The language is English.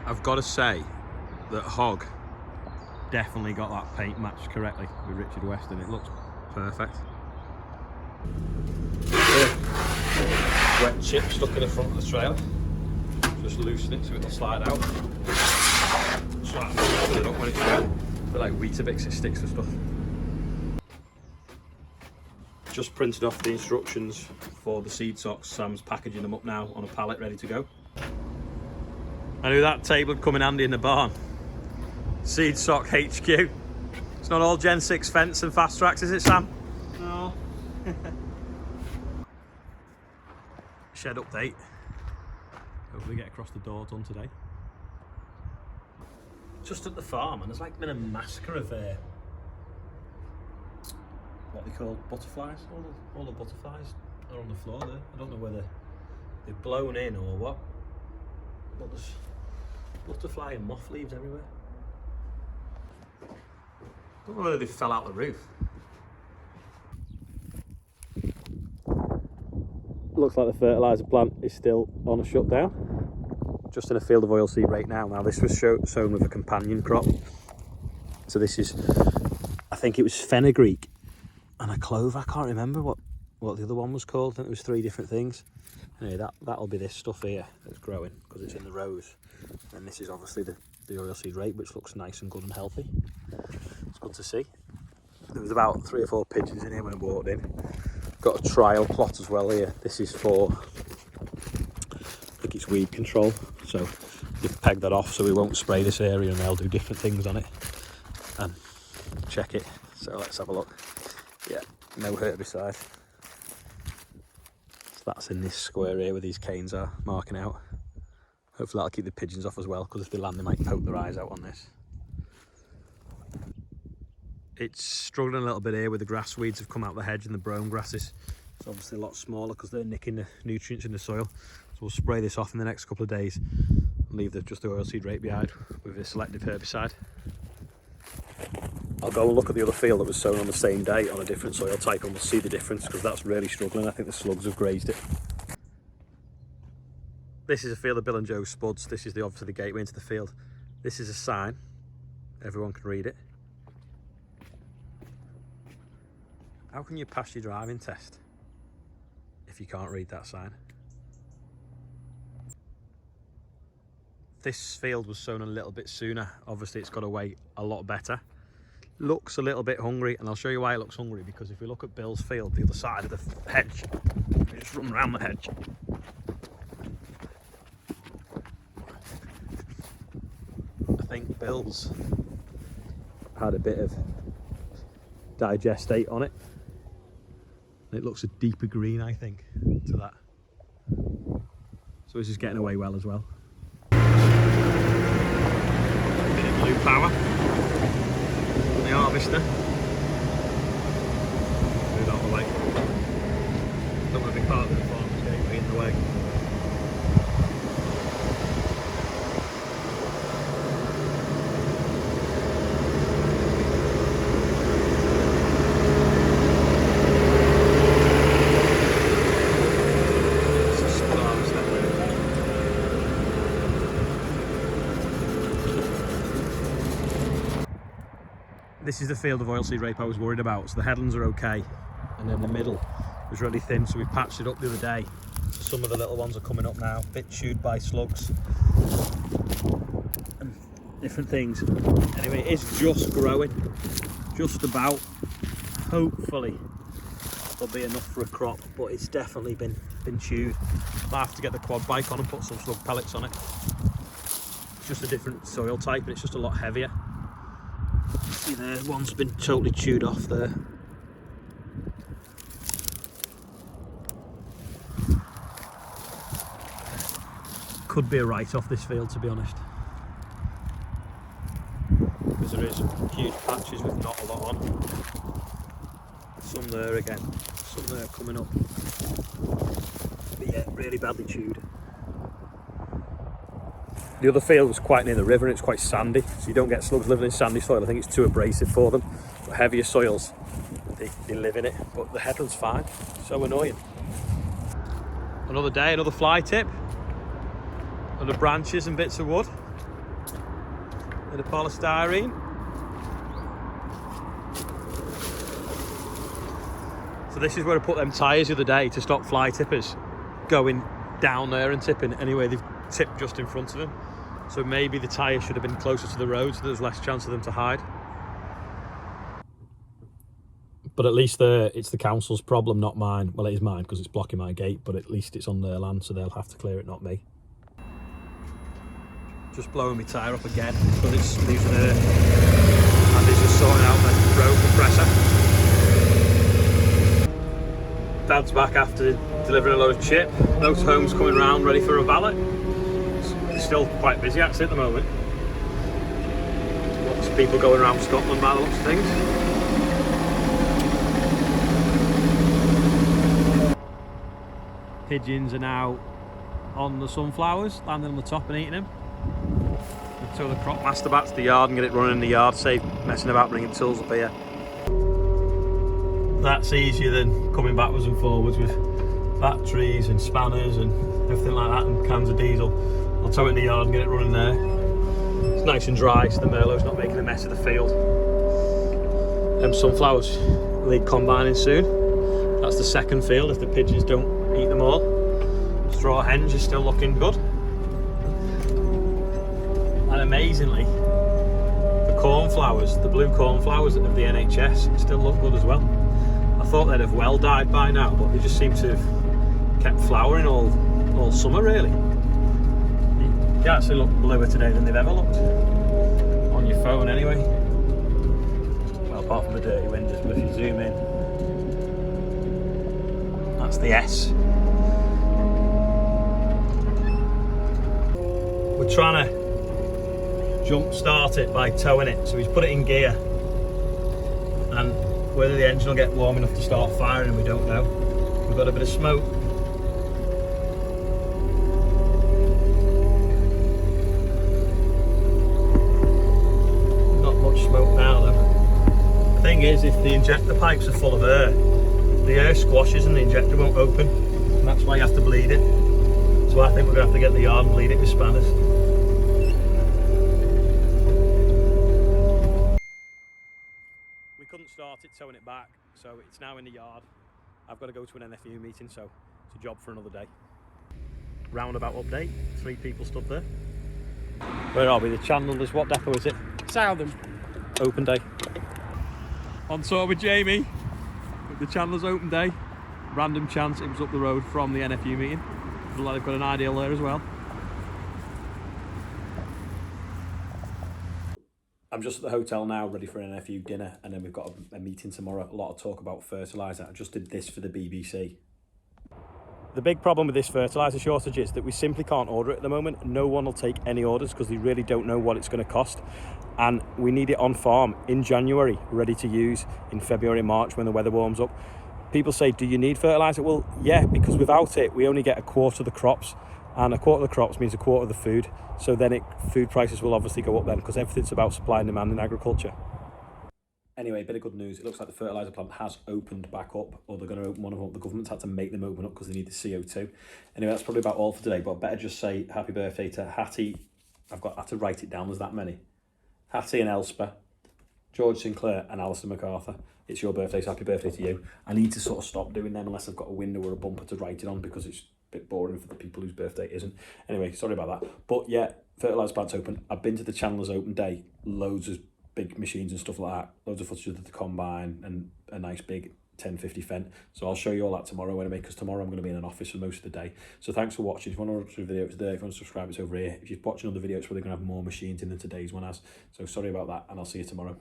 I've got to say that Hog definitely got that paint matched correctly with Richard Weston. It looks perfect. Wet chip stuck in the front of the trailer. Just loosen it so it'll slide out. Slide it up when it's wet. A bit like Weetabix, it sticks to stuff. Just printed off the instructions for the seed socks. Sam's packaging them up now on a pallet, ready to go. I knew that table would come in handy in the barn. Seed sock HQ. It's not all Gen 6 Fendt and fast tracks, is it, Sam? No. Shed update. Hopefully get across the door done today. Just at the farm, and there's like been a massacre of what they call butterflies. All the butterflies are on the floor there. I don't know whether they've blown in or what, but there's butterfly and moth leaves everywhere. I don't know whether they fell out the roof. Looks like the fertiliser plant is still on a shutdown. Just in a field of oilseed right now. Now this was sown with a companion crop. So this is, I think it was fenugreek and a clover. I can't remember what the other one was called. I think it was 3 different things. Anyway, that'll be this stuff here that's growing because it's in the rows. And this is obviously the oilseed rape, which looks nice and good and healthy. It's good to see. There was about 3 or 4 pigeons in here when I walked in. Got a trial plot as well here. This is for, I think it's weed control. So you've pegged that off so we won't spray this area, and they'll do different things on it and check it. So let's have a look. Yeah, no herbicide. So that's in this square here where these canes are marking out. Hopefully that'll keep the pigeons off as well, because if they land they might poke their eyes out on this. It's struggling a little bit here with the grass weeds have come out of the hedge, and the brome grasses. It's obviously a lot smaller because they're nicking the nutrients in the soil. So we'll spray this off in the next couple of days and leave just the oilseed rape behind with a selective herbicide. I'll go and look at the other field that was sown on the same day on a different soil type, and we'll see the difference, because that's really struggling. I think the slugs have grazed it. This is a field of Bill and Joe spuds. This is obviously the gateway into the field. This is a sign. Everyone can read it. How can you pass your driving test if you can't read that sign? This field was sown a little bit sooner. Obviously it's got away a lot better. Looks a little bit hungry, and I'll show you why it looks hungry, because if we look at Bill's field, the other side of the hedge, we just run around the hedge. I think Bill's had a bit of digestate on it. It looks a deeper green, I think, to that. So this is getting away well as well. A bit of blue power on the harvester. Move out of the way. Don't want to be part of the farmer's gateway in the way. This is the field of oilseed rape I was worried about. So the headlands are okay, and then the middle was really thin, so we patched it up the other day. So some of the little ones are coming up now, a bit chewed by slugs and different things. Anyway, it's just growing, just about. Hopefully there'll be enough for a crop, but it's definitely been chewed. I'll have to get the quad bike on and put some slug pellets on it. It's just a different soil type, and it's just a lot heavier. See there, one's been totally chewed off there. Could be a write-off this field, to be honest, because there is huge patches with not a lot on. Some there again, some there coming up. But yeah, really badly chewed. The other field was quite near the river, and it's quite sandy, so you don't get slugs living in sandy soil. I think it's too abrasive for them. But heavier soils, they live in it. But the headland's fine. So annoying. Another day, another fly tip. Under branches and bits of wood. and a polystyrene. So this is where I put them tyres the other day to stop fly tippers going down there and tipping. Anyway, they've tipped just in front of them. So maybe the tyre should have been closer to the road so there's less chance of them to hide. But at least it's the council's problem, not mine. Well, it is mine because it's blocking my gate, but at least it's on their land, so they'll have to clear it, not me. Just blowing my tyre up again because it's losing air. And it's just sorting out the road compressor. Dad's back after delivering a load of chip. Motorhome's coming round ready for a valet. It's still quite busy actually at the moment. Lots of people going around Scotland by the looks of things. Pigeons are now on the sunflowers, landing on the top and eating them. And tow the CROPMASTER back to the yard and get it running in the yard, save messing about bringing tools up here. That's easier than coming backwards and forwards with batteries and spanners and everything like that and cans of diesel. I'll tow it in the yard and get it running there. It's nice and dry so the Merlot's not making a mess of the field. Them sunflowers need combining soon. That's the second field if the pigeons don't eat them all. Straw henge is still looking good. And amazingly, the cornflowers, the blue cornflowers of the NHS still look good as well. I thought they'd have well died by now, but they just seem to have kept flowering all summer really. They actually look bluer today than they've ever looked. On your phone anyway. Well, apart from the dirty windows, but if you zoom in, that's the S. We're trying to jump start it by towing it, so he's put it in gear, and whether the engine will get warm enough to start firing we don't know. We've got a bit of smoke. Not much smoke now though. The thing is, if the injector pipes are full of air, the air squashes and the injector won't open, and that's why you have to bleed it. So I think we're going to have to get the yard and bleed it with spanners. We couldn't start it towing it back, so it's now in the yard. I've got to go to an NFU meeting, so it's a job for another day. Roundabout update, 3 people stood there. Where are we? The Chandlers, what depot is it? Southern. Open day. On tour with Jamie. The Chandlers open day. Random chance it was up the road from the NFU meeting. Looks like they've got an ideal there as well. I'm just at the hotel now, ready for an NFU dinner, and then we've got a meeting tomorrow. A lot of talk about fertiliser. I just did this for the BBC. The big problem with this fertiliser shortage is that we simply can't order it at the moment. No one will take any orders because they really don't know what it's going to cost. And we need it on farm in January, ready to use in February, March when the weather warms up. People say, do you need fertiliser? Well, yeah, because without it, we only get a quarter of the crops. And a quarter of the crops means a quarter of the food. So then food prices will obviously go up then because everything's about supply and demand in agriculture. Anyway, bit of good news. It looks like the fertiliser plant has opened back up, or they're going to open one of them. The government's had to make them open up because they need the CO2. Anyway, that's probably about all for today, but I better just say happy birthday to Hattie. I had to write it down, there's that many. Hattie and Elspeth, George Sinclair and Alison MacArthur. It's your birthday, so happy birthday to you. I need to sort of stop doing them unless I've got a window or a bumper to write it on because it's a bit boring for the people whose birthday isn't. Anyway, sorry about that. But yeah, fertiliser plant's open. I've been to the Chandlers open day, loads of big machines and stuff like that, loads of footage of the combine and a nice big 1050 Fendt. So I'll show you all that tomorrow anyway, because tomorrow I'm going to be in an office for most of the day. So thanks for watching. If you want to watch the video, it's there. If you want to subscribe, it's over here. If you're watching other videos, we're going to have more machines in than today's one has. So sorry about that, and I'll see you tomorrow.